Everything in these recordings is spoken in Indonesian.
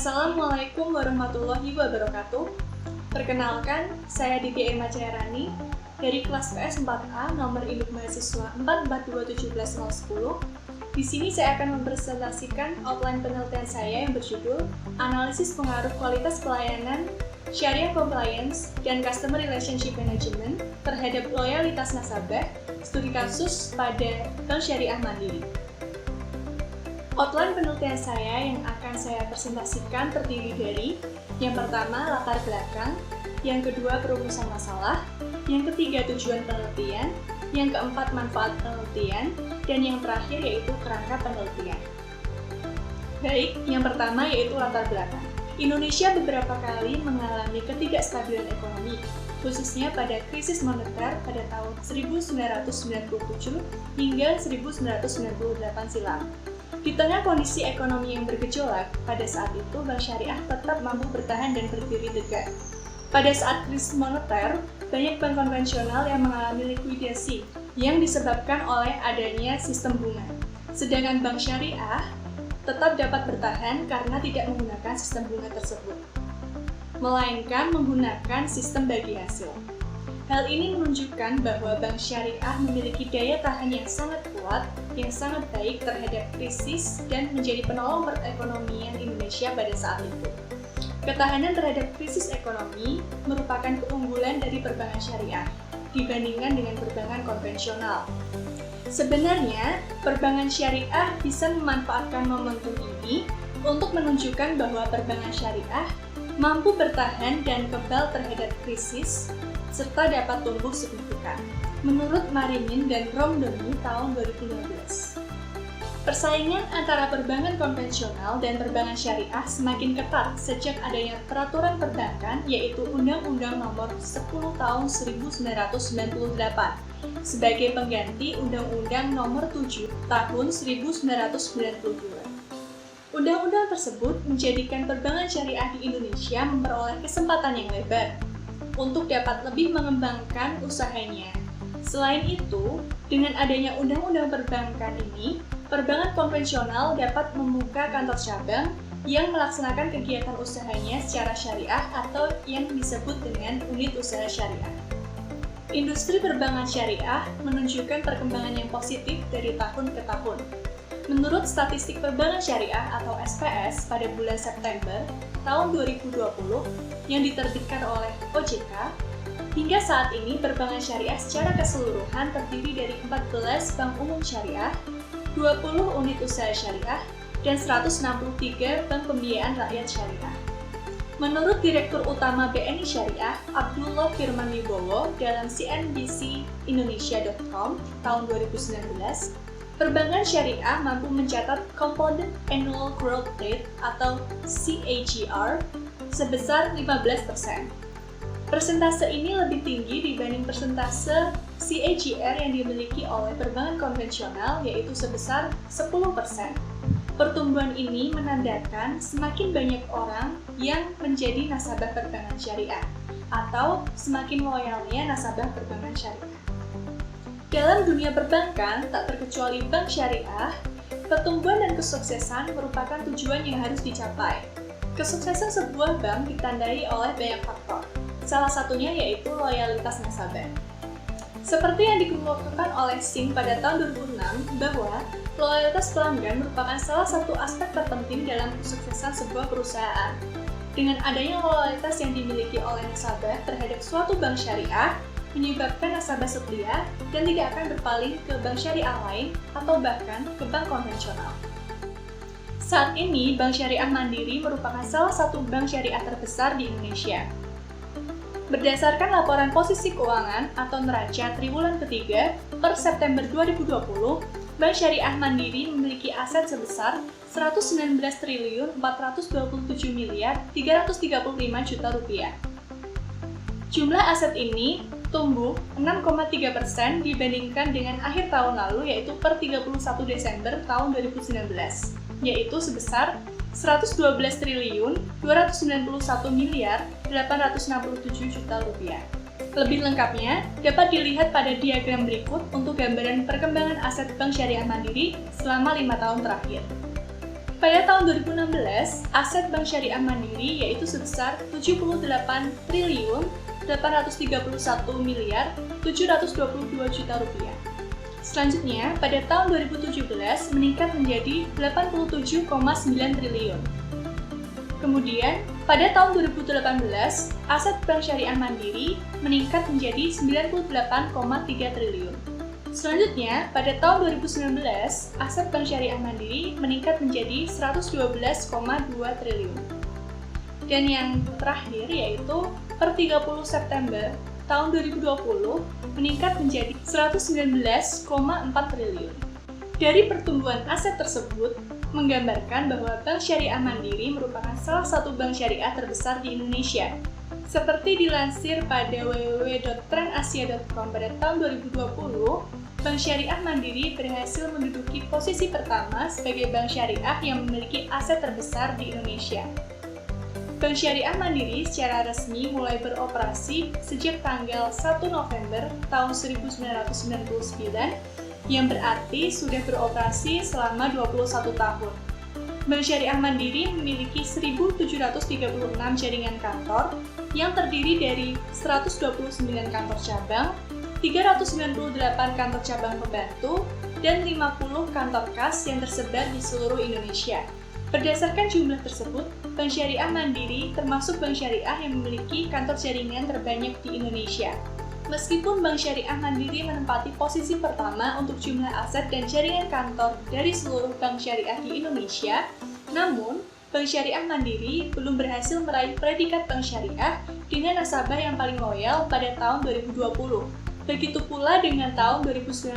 Assalamualaikum warahmatullahi wabarakatuh. Perkenalkan, saya Ditya Irma Cahyarani dari kelas PS 4A nomor induk mahasiswa 4421710. Di sini saya akan mempresentasikan outline penelitian saya yang berjudul Analisis Pengaruh Kualitas Pelayanan, Syariah Compliance, dan Customer Relationship Management terhadap loyalitas nasabah, studi kasus pada Bank Syariah Mandiri. Outline penelitian saya yang akan saya presentasikan terdiri dari yang pertama, latar belakang, yang kedua, perumusan masalah, yang ketiga, tujuan penelitian, yang keempat, manfaat penelitian, dan yang terakhir yaitu kerangka penelitian. Baik, yang pertama yaitu latar belakang. Indonesia beberapa kali mengalami ketidakstabilan ekonomi, khususnya pada krisis moneter pada tahun 1997 hingga 1998 silam. Di tengah kondisi ekonomi yang bergejolak, pada saat itu Bank Syariah tetap mampu bertahan dan berdiri tegak. Pada saat krisis moneter, banyak bank konvensional yang mengalami likuidasi yang disebabkan oleh adanya sistem bunga. Sedangkan Bank Syariah tetap dapat bertahan karena tidak menggunakan sistem bunga tersebut, melainkan menggunakan sistem bagi hasil. Hal ini menunjukkan bahwa Bank Syariah memiliki daya tahan yang sangat kuat, yang sangat baik terhadap krisis dan menjadi penolong perekonomian Indonesia pada saat itu. Ketahanan terhadap krisis ekonomi merupakan keunggulan dari perbankan syariah dibandingkan dengan perbankan konvensional. Sebenarnya, perbankan syariah bisa memanfaatkan momentum ini untuk menunjukkan bahwa perbankan syariah mampu bertahan dan kebal terhadap krisis serta dapat tumbuh signifikan. Menurut Marimin dan Romdoni tahun 2015. Persaingan antara perbankan konvensional dan perbankan syariah semakin ketat sejak adanya peraturan perbankan yaitu Undang-Undang Nomor 10 Tahun 1998 sebagai pengganti Undang-Undang Nomor 7 Tahun 1992. Undang-undang tersebut menjadikan perbankan syariah di Indonesia memperoleh kesempatan yang lebar untuk dapat lebih mengembangkan usahanya. Selain itu, dengan adanya undang-undang perbankan ini, perbankan konvensional dapat membuka kantor cabang yang melaksanakan kegiatan usahanya secara syariah atau yang disebut dengan unit usaha syariah. Industri perbankan syariah menunjukkan perkembangan yang positif dari tahun ke tahun. Menurut statistik perbankan syariah atau SPS pada bulan September tahun 2020 yang diterbitkan oleh OJK, hingga saat ini perbankan syariah secara keseluruhan terdiri dari 14 bank umum syariah, 20 unit usaha syariah, dan 163 bank pembiayaan rakyat syariah. Menurut Direktur Utama BNI Syariah, Abdullah Firman Wibowo dalam cnbcindonesia.com tahun 2019, perbankan syariah mampu mencatat Compounded Annual Growth Rate atau CAGR sebesar 15%. Persentase ini lebih tinggi dibanding persentase CAGR yang dimiliki oleh perbankan konvensional yaitu sebesar 10%. Pertumbuhan ini menandakan semakin banyak orang yang menjadi nasabah perbankan syariah atau semakin loyalnya nasabah perbankan syariah. Dalam dunia perbankan, tak terkecuali bank syariah, pertumbuhan dan kesuksesan merupakan tujuan yang harus dicapai. Kesuksesan sebuah bank ditandai oleh banyak faktor, salah satunya yaitu loyalitas nasabah. Seperti yang dikemukakan oleh Singh pada tahun 2006, bahwa loyalitas pelanggan merupakan salah satu aspek terpenting dalam kesuksesan sebuah perusahaan. Dengan adanya loyalitas yang dimiliki oleh nasabah terhadap suatu bank syariah, menyebabkan nasabah setia dan tidak akan berpaling ke bank syariah lain atau bahkan ke bank konvensional. Saat ini, Bank Syariah Mandiri merupakan salah satu bank syariah terbesar di Indonesia. Berdasarkan laporan posisi keuangan atau neraca triwulan ketiga per September 2020, Bank Syariah Mandiri memiliki aset sebesar Rp19.327.335 Jumlah aset ini tumbuh 6,3% dibandingkan dengan akhir tahun lalu yaitu per 31 Desember tahun 2019, yaitu sebesar Rp112.291.867.000.000. Lebih lengkapnya dapat dilihat pada diagram berikut untuk gambaran perkembangan aset Bank Syariah Mandiri selama 5 tahun terakhir. Pada tahun 2016, aset Bank Syariah Mandiri yaitu sebesar 78.831.722 juta rupiah. Selanjutnya, pada tahun 2017 meningkat menjadi 87,9 triliun. Kemudian, pada tahun 2018, aset Bank Syariah Mandiri meningkat menjadi 98,3 triliun. Selanjutnya, pada tahun 2019, aset Bank Syariah Mandiri meningkat menjadi 112,2 triliun. Dan yang terakhir yaitu per 30 September tahun 2020 meningkat menjadi 119,4 triliun. Dari pertumbuhan aset tersebut, menggambarkan bahwa Bank Syariah Mandiri merupakan salah satu bank syariah terbesar di Indonesia. Seperti dilansir pada www.trendasia.com pada tahun 2020, Bank Syariah Mandiri berhasil menduduki posisi pertama sebagai bank syariah yang memiliki aset terbesar di Indonesia. Bank Syariah Mandiri secara resmi mulai beroperasi sejak tanggal 1 November tahun 1999, yang berarti sudah beroperasi selama 21 tahun. Bank Syariah Mandiri memiliki 1.736 jaringan kantor yang terdiri dari 129 kantor cabang, 398 kantor cabang pembantu, dan 50 kantor kas yang tersebar di seluruh Indonesia. Berdasarkan jumlah tersebut, Bank Syariah Mandiri termasuk bank syariah yang memiliki kantor jaringan terbanyak di Indonesia. Meskipun Bank Syariah Mandiri menempati posisi pertama untuk jumlah aset dan jaringan kantor dari seluruh bank syariah di Indonesia, namun Bank Syariah Mandiri belum berhasil meraih predikat bank syariah dengan nasabah yang paling loyal pada tahun 2020. Begitu pula dengan tahun 2019,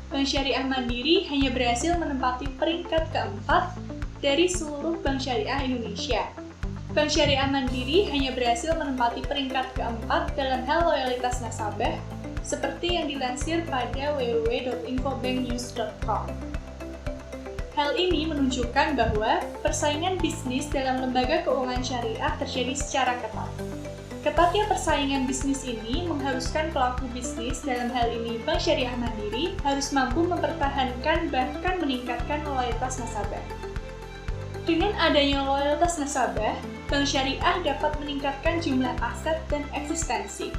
Bank Syariah Mandiri hanya berhasil menempati peringkat keempat dari seluruh bank syariah Indonesia. Bank Syariah Mandiri hanya berhasil menempati peringkat keempat dalam hal loyalitas nasabah, seperti yang dilansir pada www.infobanknews.com. Hal ini menunjukkan bahwa persaingan bisnis dalam lembaga keuangan syariah terjadi secara ketat. Ketatnya persaingan bisnis ini mengharuskan pelaku bisnis, dalam hal ini Bank Syariah Mandiri, harus mampu mempertahankan bahkan meningkatkan loyalitas nasabah. Dengan adanya loyalitas nasabah, Bank Syariah dapat meningkatkan jumlah aset dan eksistensi.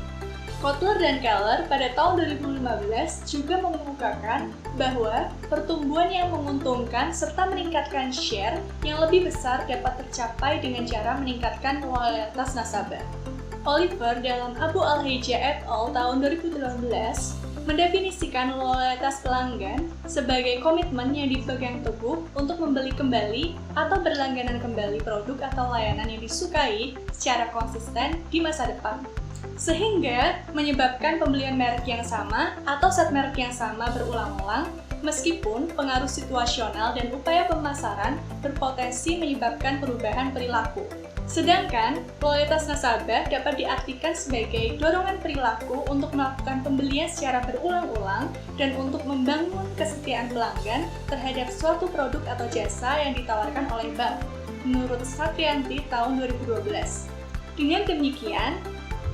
Kotler dan Keller pada tahun 2015 juga mengemukakan bahwa pertumbuhan yang menguntungkan serta meningkatkan share yang lebih besar dapat tercapai dengan cara meningkatkan loyalitas nasabah. Oliver dalam Abu Al-Heija et al. Tahun 2018 mendefinisikan loyalitas pelanggan sebagai komitmen yang dipegang teguh untuk membeli kembali atau berlangganan kembali produk atau layanan yang disukai secara konsisten di masa depan, sehingga menyebabkan pembelian merek yang sama atau set merek yang sama berulang-ulang, meskipun pengaruh situasional dan upaya pemasaran berpotensi menyebabkan perubahan perilaku. Sedangkan, loyalitas nasabah dapat diartikan sebagai dorongan perilaku untuk melakukan pembelian secara berulang-ulang dan untuk membangun kesetiaan pelanggan terhadap suatu produk atau jasa yang ditawarkan oleh bank, menurut Satrianti tahun 2012. Dengan demikian,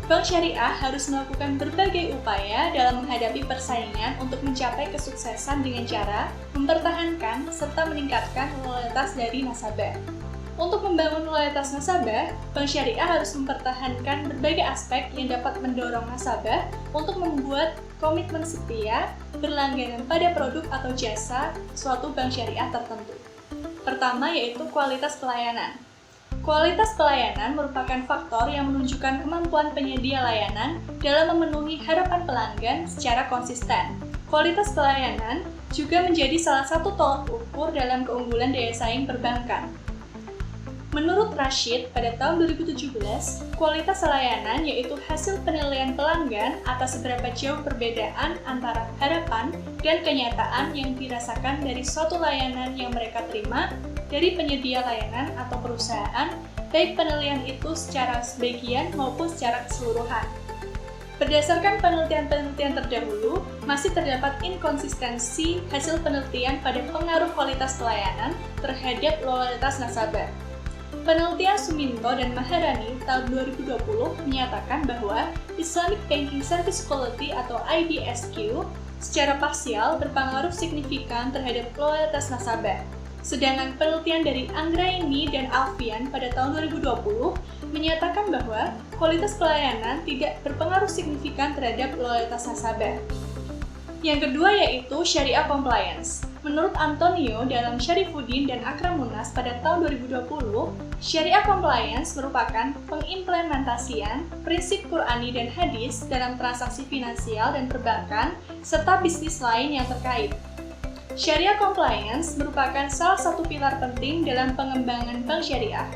Bank Syariah harus melakukan berbagai upaya dalam menghadapi persaingan untuk mencapai kesuksesan dengan cara mempertahankan serta meningkatkan loyalitas dari nasabah. Untuk membangun loyalitas nasabah, Bank Syariah harus mempertahankan berbagai aspek yang dapat mendorong nasabah untuk membuat komitmen setia berlangganan pada produk atau jasa suatu bank syariah tertentu. Pertama yaitu kualitas pelayanan. Kualitas pelayanan merupakan faktor yang menunjukkan kemampuan penyedia layanan dalam memenuhi harapan pelanggan secara konsisten. Kualitas pelayanan juga menjadi salah satu tolak ukur dalam keunggulan daya saing perbankan. Menurut Rashid, pada tahun 2017, kualitas layanan yaitu hasil penilaian pelanggan atas seberapa jauh perbedaan antara harapan dan kenyataan yang dirasakan dari suatu layanan yang mereka terima dari penyedia layanan atau perusahaan, baik penilaian itu secara sebagian maupun secara keseluruhan. Berdasarkan penelitian-penelitian terdahulu, masih terdapat inkonsistensi hasil penelitian pada pengaruh kualitas pelayanan terhadap loyalitas nasabah. Penelitian Suminto dan Maharani tahun 2020 menyatakan bahwa Islamic Banking Service Quality atau IBSQ secara parsial berpengaruh signifikan terhadap loyalitas nasabah. Sedangkan penelitian dari Anggraini dan Alfian pada tahun 2020 menyatakan bahwa kualitas pelayanan tidak berpengaruh signifikan terhadap loyalitas nasabah. Yang kedua yaitu Syariah Compliance. Menurut Antonio dalam Syarifuddin dan Akram Munas pada tahun 2020, Syariah Compliance merupakan pengimplementasian prinsip Qur'ani dan hadis dalam transaksi finansial dan perbankan serta bisnis lain yang terkait. Syariah Compliance merupakan salah satu pilar penting dalam pengembangan bank syariah.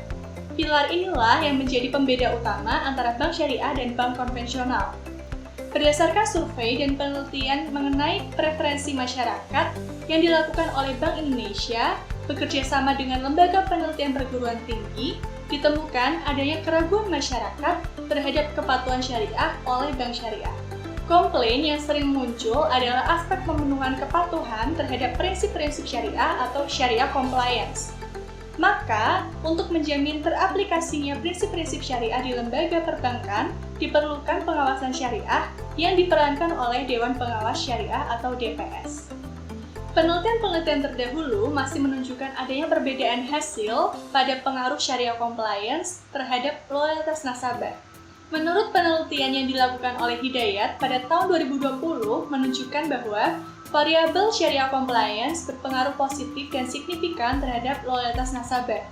Pilar inilah yang menjadi pembeda utama antara bank syariah dan bank konvensional. Berdasarkan survei dan penelitian mengenai preferensi masyarakat yang dilakukan oleh Bank Indonesia bekerja sama dengan lembaga penelitian perguruan tinggi, ditemukan adanya keraguan masyarakat terhadap kepatuhan syariah oleh bank syariah. Komplain yang sering muncul adalah aspek pemenuhan kepatuhan terhadap prinsip-prinsip syariah atau syariah compliance. Maka, untuk menjamin teraplikasinya prinsip-prinsip syariah di lembaga perbankan, diperlukan pengawasan syariah yang diperankan oleh Dewan Pengawas Syariah atau DPS. Penelitian-penelitian terdahulu masih menunjukkan adanya perbedaan hasil pada pengaruh syariah compliance terhadap loyalitas nasabah. Menurut penelitian yang dilakukan oleh Hidayat pada tahun 2020 menunjukkan bahwa variabel syariah compliance berpengaruh positif dan signifikan terhadap loyalitas nasabah.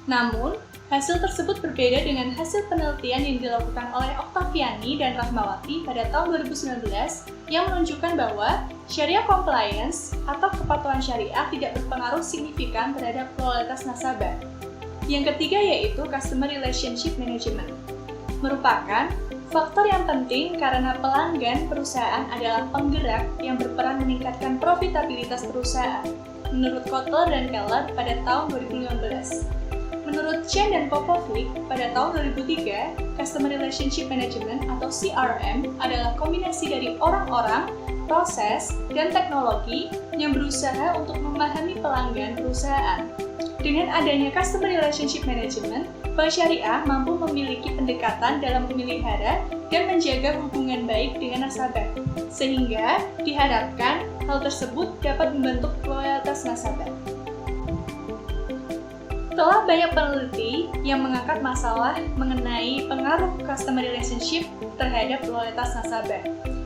Namun, hasil tersebut berbeda dengan hasil penelitian yang dilakukan oleh Oktaviani dan Rahmawati pada tahun 2019 yang menunjukkan bahwa syariah compliance atau kepatuhan syariah tidak berpengaruh signifikan terhadap loyalitas nasabah. Yang ketiga yaitu Customer Relationship Management. Merupakan faktor yang penting karena pelanggan perusahaan adalah penggerak yang berperan meningkatkan profitabilitas perusahaan, menurut Kotler dan Keller pada tahun 2015. Menurut Chen dan Popovic pada tahun 2003, Customer Relationship Management atau CRM adalah kombinasi dari orang-orang, proses, dan teknologi yang berusaha untuk memahami pelanggan perusahaan. Dengan adanya Customer Relationship Management, bank syariah mampu memiliki pendekatan dalam memelihara dan menjaga hubungan baik dengan nasabah, sehingga diharapkan hal tersebut dapat membentuk loyalitas nasabah. Telah banyak peneliti yang mengangkat masalah mengenai pengaruh customer relationship terhadap loyalitas nasabah.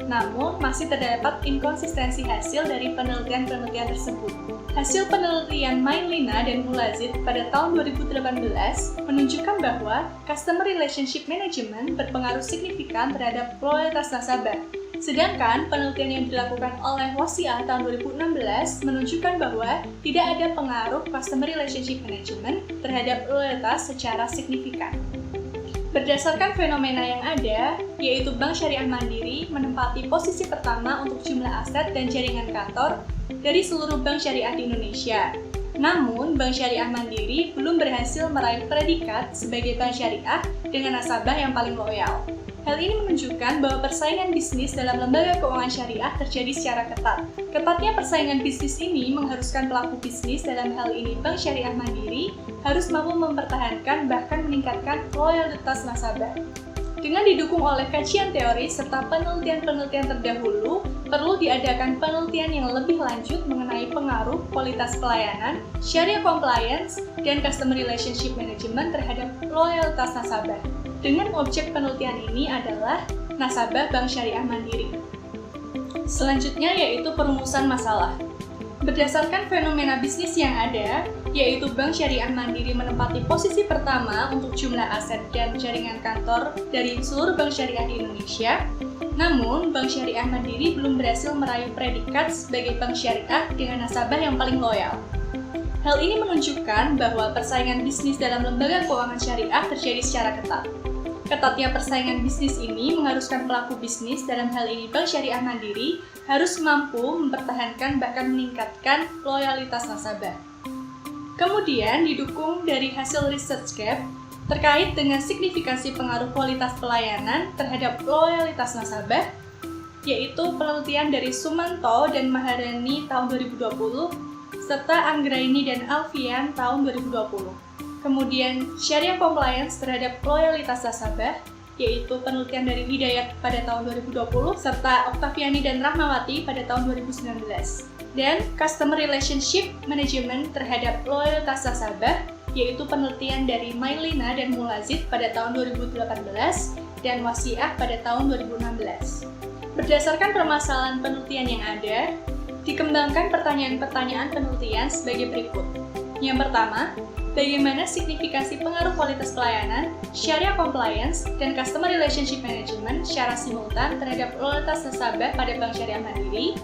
Namun, masih terdapat inkonsistensi hasil dari penelitian-penelitian tersebut. Hasil penelitian Mailina dan Mulazid pada tahun 2018 menunjukkan bahwa customer relationship management berpengaruh signifikan terhadap loyalitas nasabah. Sedangkan penelitian yang dilakukan oleh Wasiah tahun 2016 menunjukkan bahwa tidak ada pengaruh customer relationship management terhadap loyalitas secara signifikan. Berdasarkan fenomena yang ada, yaitu Bank Syariah Mandiri menempati posisi pertama untuk jumlah aset dan jaringan kantor dari seluruh bank syariah di Indonesia. Namun, Bank Syariah Mandiri belum berhasil meraih predikat sebagai bank syariah dengan nasabah yang paling loyal. Hal ini menunjukkan bahwa persaingan bisnis dalam lembaga keuangan syariah terjadi secara ketat. Ketatnya persaingan bisnis ini mengharuskan pelaku bisnis, dalam hal ini Bank Syariah Mandiri, harus mampu mempertahankan bahkan meningkatkan loyalitas nasabah. Dengan didukung oleh kajian teori serta penelitian-penelitian terdahulu, perlu diadakan penelitian yang lebih lanjut mengenai pengaruh kualitas pelayanan, syariah compliance, dan customer relationship management terhadap loyalitas nasabah. Dengan objek penelitian ini adalah nasabah Bank Syariah Mandiri. Selanjutnya yaitu perumusan masalah. Berdasarkan fenomena bisnis yang ada, yaitu Bank Syariah Mandiri menempati posisi pertama untuk jumlah aset dan jaringan kantor dari seluruh bank syariah di Indonesia, namun Bank Syariah Mandiri belum berhasil meraih predikat sebagai bank syariah dengan nasabah yang paling loyal. Hal ini menunjukkan bahwa persaingan bisnis dalam lembaga keuangan syariah terjadi secara ketat. Ketatnya persaingan bisnis ini mengharuskan pelaku bisnis, dalam hal ini Bank Syariah Mandiri, harus mampu mempertahankan bahkan meningkatkan loyalitas nasabah. Kemudian didukung dari hasil ResearchGap terkait dengan signifikansi pengaruh kualitas pelayanan terhadap loyalitas nasabah, yaitu penelitian dari Sumanto dan Maharani tahun 2020, serta Anggraini dan Alfian tahun 2020. Kemudian, syariah compliance terhadap loyalitas nasabah, yaitu penelitian dari Hidayat pada tahun 2020, serta Oktaviani dan Rahmawati pada tahun 2019. Dan Customer Relationship Management terhadap loyalitas nasabah, yaitu penelitian dari Mailina dan Mulazid pada tahun 2018 dan Wasiah pada tahun 2016. Berdasarkan permasalahan penelitian yang ada, dikembangkan pertanyaan-pertanyaan penelitian sebagai berikut. Yang pertama, bagaimana signifikansi pengaruh kualitas pelayanan, Sharia Compliance, dan Customer Relationship Management secara simultan terhadap loyalitas nasabah pada Bank Syariah Mandiri?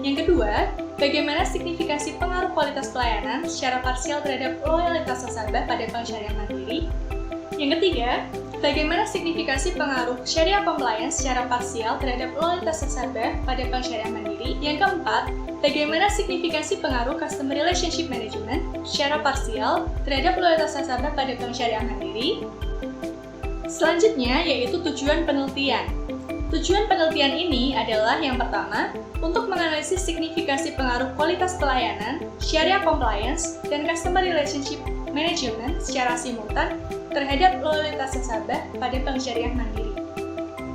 Yang kedua, bagaimana signifikansi pengaruh kualitas pelayanan secara parsial terhadap loyalitas nasabah pada Bank Syariah Mandiri? Yang ketiga, bagaimana signifikansi pengaruh Sharia Compliance secara parsial terhadap loyalitas nasabah pada Bank Syariah Mandiri? Yang keempat, bagaimana signifikansi pengaruh Customer Relationship Management secara parsial terhadap loyalitas nasabah pada Bank Syariah Mandiri? Selanjutnya, yaitu tujuan penelitian. Tujuan penelitian ini adalah yang pertama, untuk menganalisis signifikansi pengaruh kualitas pelayanan, Sharia Compliance, dan Customer Relationship Management secara simultan terhadap loyalitas nasabah pada Bank Syariah Mandiri.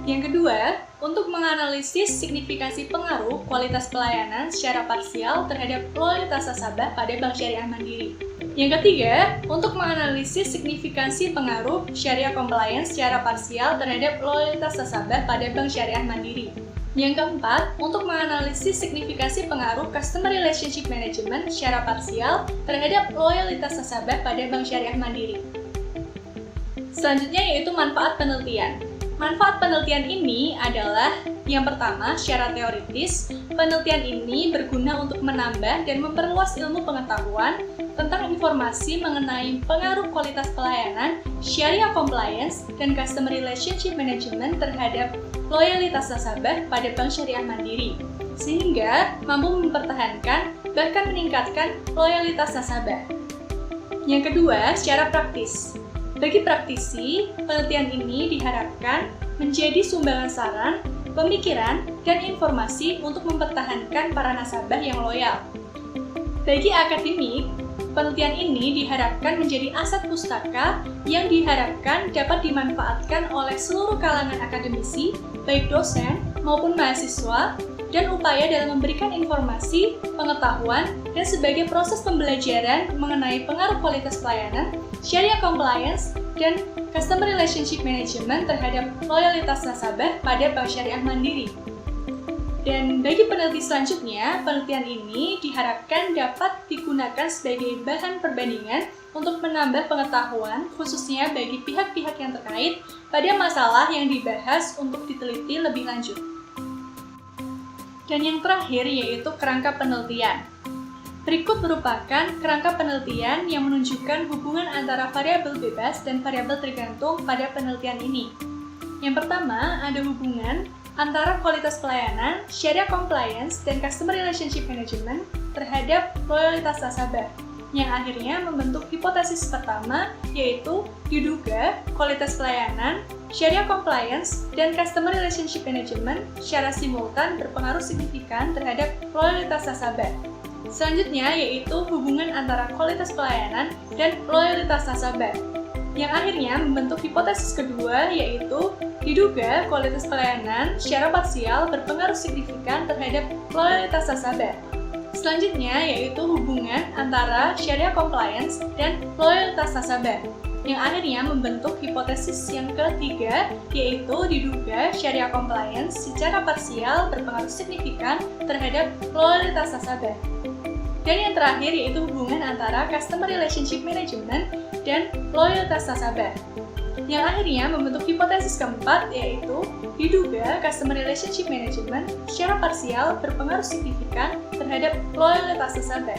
Yang kedua, untuk menganalisis signifikansi pengaruh kualitas pelayanan secara parsial terhadap loyalitas nasabah pada Bank Syariah Mandiri. Yang ketiga, untuk menganalisis signifikansi pengaruh Sharia Compliance secara parsial terhadap loyalitas nasabah pada Bank Syariah Mandiri. Yang keempat, untuk menganalisis signifikansi pengaruh Customer Relationship Management secara parsial terhadap loyalitas nasabah pada Bank Syariah Mandiri. Selanjutnya yaitu manfaat penelitian. Manfaat penelitian ini adalah yang pertama, secara teoritis, penelitian ini berguna untuk menambah dan memperluas ilmu pengetahuan tentang informasi mengenai pengaruh kualitas pelayanan, Sharia Compliance, dan Customer Relationship Management terhadap loyalitas nasabah pada Bank Syariah Mandiri, sehingga mampu mempertahankan bahkan meningkatkan loyalitas nasabah. Yang kedua, secara praktis. Bagi praktisi, penelitian ini diharapkan menjadi sumbangan saran, pemikiran, dan informasi untuk mempertahankan para nasabah yang loyal. Bagi akademik, penelitian ini diharapkan menjadi aset pustaka yang diharapkan dapat dimanfaatkan oleh seluruh kalangan akademisi, baik dosen maupun mahasiswa, dan upaya dalam memberikan informasi, pengetahuan, dan sebagai proses pembelajaran mengenai pengaruh kualitas pelayanan, Sharia Compliance, dan Customer Relationship Management terhadap loyalitas nasabah pada Bank Syariah Mandiri. Dan bagi peneliti selanjutnya, penelitian ini diharapkan dapat digunakan sebagai bahan perbandingan untuk menambah pengetahuan, khususnya bagi pihak-pihak yang terkait pada masalah yang dibahas untuk diteliti lebih lanjut. Dan yang terakhir yaitu kerangka penelitian. Berikut merupakan kerangka penelitian yang menunjukkan hubungan antara variabel bebas dan variabel tergantung pada penelitian ini. Yang pertama, ada hubungan antara kualitas pelayanan, Sharia Compliance, dan Customer Relationship Management terhadap loyalitas nasabah, yang akhirnya membentuk hipotesis pertama, yaitu diduga kualitas pelayanan, Sharia Compliance, dan Customer Relationship Management secara simultan berpengaruh signifikan terhadap loyalitas nasabah. Selanjutnya yaitu hubungan antara kualitas pelayanan dan loyalitas nasabah, yang akhirnya membentuk hipotesis kedua, yaitu diduga kualitas pelayanan secara parsial berpengaruh signifikan terhadap loyalitas nasabah. Selanjutnya yaitu hubungan antara Sharia Compliance dan loyalitas nasabah, yang akhirnya membentuk hipotesis yang ketiga, yaitu diduga Sharia Compliance secara parsial berpengaruh signifikan terhadap loyalitas nasabah. Dan yang terakhir yaitu hubungan antara Customer Relationship Management dan loyalitas nasabah, yang akhirnya membentuk hipotesis keempat, yaitu diduga Customer Relationship Management secara parsial berpengaruh signifikan terhadap loyalitas nasabah.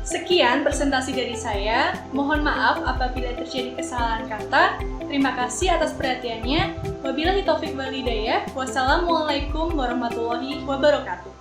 Sekian presentasi dari saya, mohon maaf apabila terjadi kesalahan kata. Terima kasih atas perhatiannya. Wabillahi taufiq wal hidayah. Wassalamualaikum warahmatullahi wabarakatuh.